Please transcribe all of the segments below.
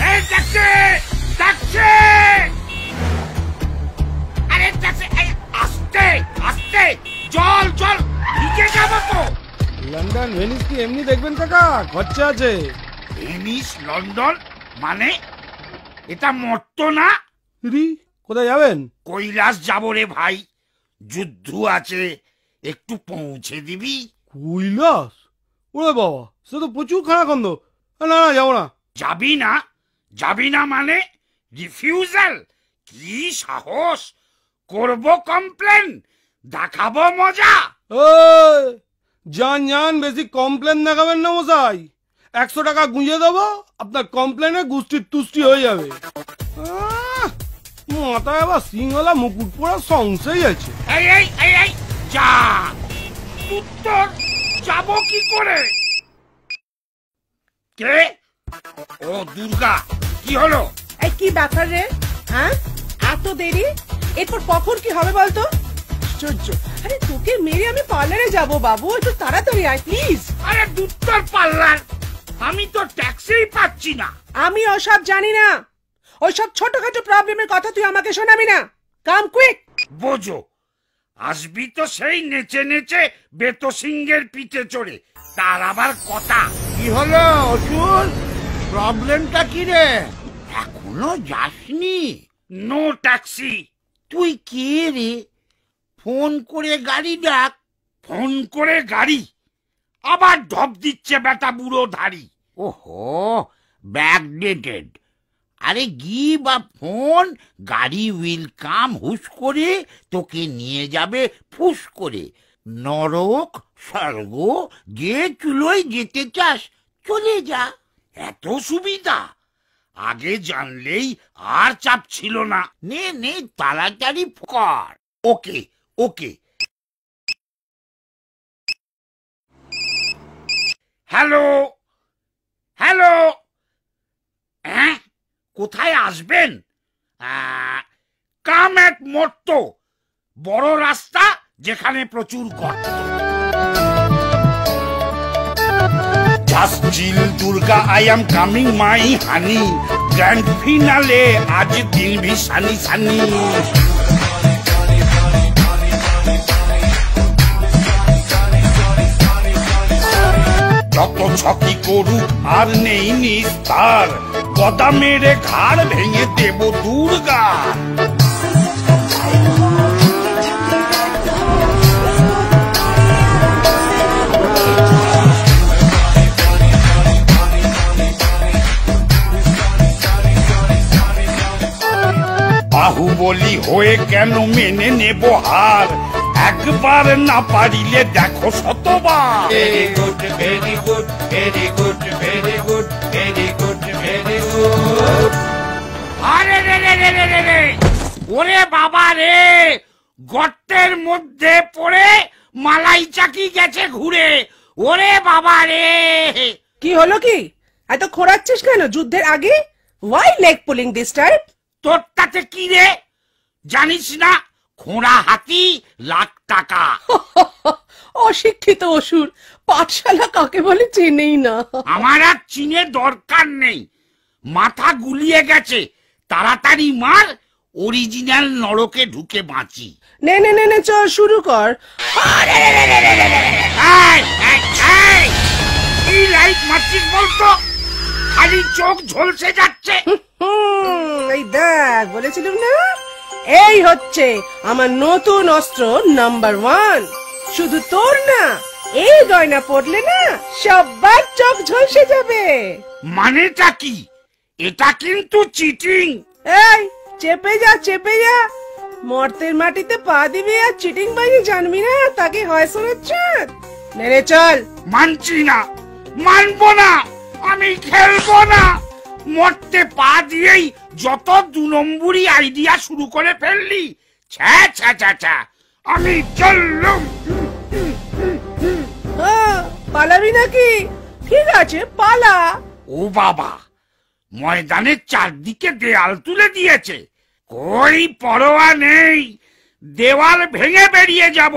এই taxi taxi আরে taxi আস্তে আস্তে চল চল নিচে যাবো তো লন্ডন ভেনিস কি এমনি দেখবেন কাকা খরচা আছে ভেনিস লন্ডন মানে এটা মরতো না রি কোথায় যাবেন কৈলাস যাবো রে ভাই যুদ্ধ আছে একটু পৌঁছে দিবি কৈলাস ওরে বাবা সে তো প্রচুর খানাখন্দ না না যাবো না যাবি না মানে রিফিউজাল কি সাহস করব কমপ্লেন দেখাবো মজা জান বেশি কমপ্লেন দেখাবেন না মশাই 100 টাকা গুঁজে দেবো আপনার কমপ্লেনে গুষ্টির তুষ্টি হয়ে যাবে মাথায় আবার সিংহলা মুকুট পরা সংশয় আছে এই যা উত্তর যাব কি করে কে ও দুর্গা কি হলো এই কি ব্যাপার রে হ্যাঁ এত দেরি এরপর কখন কি হবে বলতো আরে তোকে মেরে আমি পার্লারে যাব বাবু একটু তাড়াতাড়ি আয় প্লিজ আরে দুত্তর পার্লার আমি তো ট্যাক্সি পাচ্ছি না আমি ওসব জানি না ওইসব ছোটখাটো প্রবলেমের কথা তুই আমাকে শোনাবি না কাম কুইক বোঝো আসবি তো সেই নেচে নেচে বেতো সিংহের পিঠে চড়ে তার আবার কথা কি হলো অসুর প্রবলেমটা কি রে এখনো যাসনি নো ট্যাক্সি তুই কে রে ফোন করে গাড়ি ডাক ফোন করে গাড়ি আবার ঢপ দিচ্ছে বেটা বুড়ো ধাড়ি ওহো ব্যাকডেটেড আরে গিভ আ ফোন গাড়ি উইল কাম হুশ করে তোকে নিয়ে যাবে ফুস করে নরক স্বর্গ যে চুলোয় যেতে চাস চলে যা এত সুবিধা আগে জানলেই আর চাপ ছিল না নে নে তাড়াতাড়ি কর ওকে ওকে হ্যালো হ্যালো হ্যাঁ কোথায় আসবেন কাম এট মর্তো বড় রাস্তা যেখানে প্রচুর গর্ত just chill Durga I am coming my honey grand finale আজ দিন ভি সানি সানি যত ছকি করুক আর নেই নিস্তার গদা মেরে ঘাড় ভেঙে দেব দুর্গা বাহুবলী হয়ে কেন মেনে নেব হার একবার না পারিলে দেখো শতবার very good very good very good very good very good very good আরে রে রে রে রে রে ওরে বাবা রে গর্তের মধ্যে পড়ে মালাই চাকি গেছে ঘুরে ওরে বাবা রে কি হলো কি এত খোঁড়াচ্ছিস কেন যুদ্ধের আগে why leg pulling this time তোর তাতে কি রে জানিস না খোঁড়া হাতি লাখ টাকা অশিক্ষিত অসুর পাঠশালা কাকে বলে চেনেই না আমার আর চিনে দরকার নেই মাথা গুলিয়ে গেছে তাড়াতাড়ি মার অরিজিনাল নরকে ঢুকে বাঁচি নে নে নে নে চল শুরু কর এই লাইট মারছিস বলতো খালি চোখ ঝলসে যাচ্ছে এই দেখ বলেছিলাম না এই হচ্ছে আমার নতুন অস্ত্র নাম্বার 1 শুধু তোর না এই গয়না পড়লে না সবার চোখ ঝলসে যাবে মানেটা কি এটা কিন্তু চিটিং এই চেপে যা মর্তের মাটিতে পা দিবি আর চিটিং বাজি জানবি না তাকে হয় শোনাচ্ছে নে চল মানছি না মানবো না আমি খেলবো না মরতে পা দিয়েই যত 2 নম্বরই আইডিয়া শুরু করে ফেললি ছ্যা ছ্যা ছ্যা ছ্যা আমি চললুম পালাবি নাকি ঠিক আছে পালা ও বাবা ময়দানের চারদিকে দেয়াল তুলে দিয়েছে কই পরোয়া নেই দেওয়াল ভেঙে বেরিয়ে যাব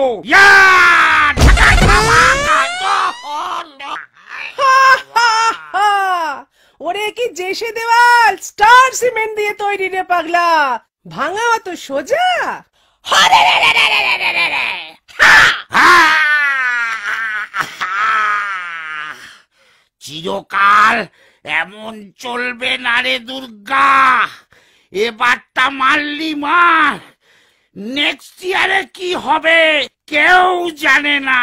ওরে কি জেসে দেওয়াল স্টার সিমেন্ট দিয়ে তৈরি রে পাগলা, ভাঙা অত সোজা? চিরকাল এমন চলবে না রে দুর্গা, এবারটা মারলি মার, নেক্সট ইয়ারে কি হবে কেউ জানে না।